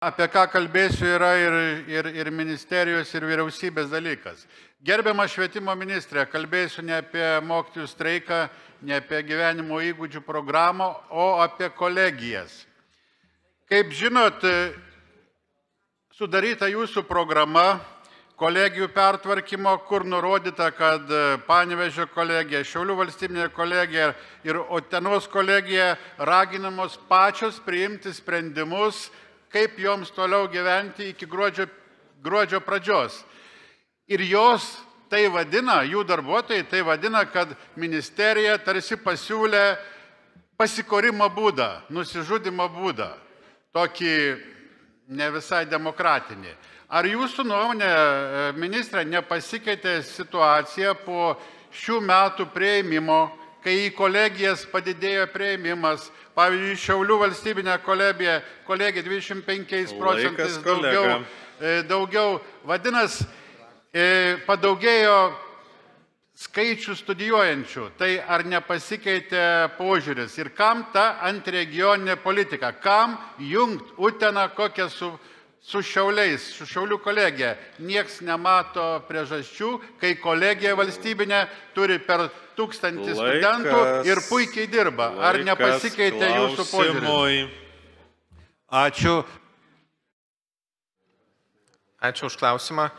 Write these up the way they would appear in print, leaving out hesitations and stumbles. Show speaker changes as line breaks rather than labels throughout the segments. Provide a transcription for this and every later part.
apie ką kalbėsiu, yra ir ministerijos, ir vyriausybės dalykas. Gerbiama švietimo ministrė, kalbėsiu ne apie mokytojų streiką, ne apie gyvenimo įgūdžių programą, o apie kolegijas. Kaip žinot, sudaryta jūsų programa kolegijų pertvarkymo, kur nurodyta, kad Panevėžio kolegija, Šiaulių valstybinė kolegija ir Utenos kolegija raginamos pačios priimti sprendimus, kaip joms toliau gyventi iki gruodžio pradžios. Ir jos tai vadina, jų darbuotojai tai vadina, kad ministerija tarsi pasiūlė pasikorimo būdą, nusižudimo būdą, tokį ne visai demokratinį. Ar jūsų nuomonė, ministrė, nepasikeitė situacija po šių metų prieimimo, kai į kolegijas padidėjo prieimimas, pavyzdžiui, Šiaulių valstybinė kolegija 25% daugiau, vadinasi, padaugėjo skaičių studijuojančių, tai ar nepasikeitė požiūris ir kam ta antiregioninė politika, kam jungt Uteną kokią su Šiauliais, su Šiaulių kolegija. Nieks nemato priežasčių, kai kolegija valstybinė turi per 1000 studentų ir puikiai dirba. Ar nepasikeitė jūsų požiūris?
Ačiū.
Ačiū už klausimą.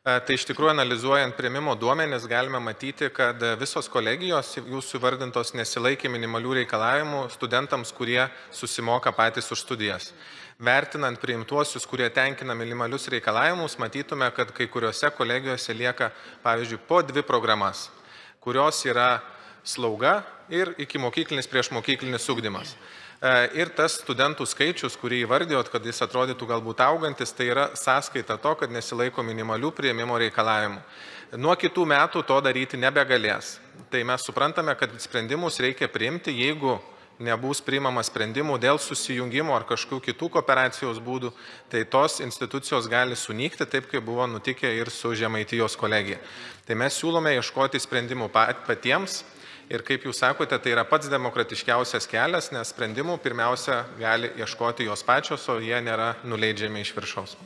Tai iš tikrųjų, analizuojant priėmimo duomenis, galime matyti, kad visos kolegijos jūsų įvardintos nesilaikė minimalių reikalavimų studentams, kurie susimoka patys už studijas. Vertinant priimtuosius, kurie tenkina minimalius reikalavimus, matytume, kad kai kuriuose kolegijose lieka, pavyzdžiui, po 2 programas, kurios yra slauga ir ikimokyklinis priešmokyklinis ugdymas. Ir tas studentų skaičius, kurį įvardėjot, kad jis atrodytų galbūt augantis, tai yra sąskaita to, kad nesilaiko minimalių priėmimo reikalavimų. Nuo kitų metų to daryti nebegalės. Tai mes suprantame, kad sprendimus reikia priimti, jeigu nebus priimama sprendimų dėl susijungimo ar kažkokių kitų kooperacijos būdų, tai tos institucijos gali sunykti, taip kaip buvo nutikę ir su Žemaitijos kolegija. Tai mes siūlome ieškoti sprendimų patiems. Ir kaip jūs sakote, tai yra pats demokratiškiausias kelias, nes sprendimų pirmiausia gali ieškoti jos pačios, o jie nėra nuleidžiami iš viršaus.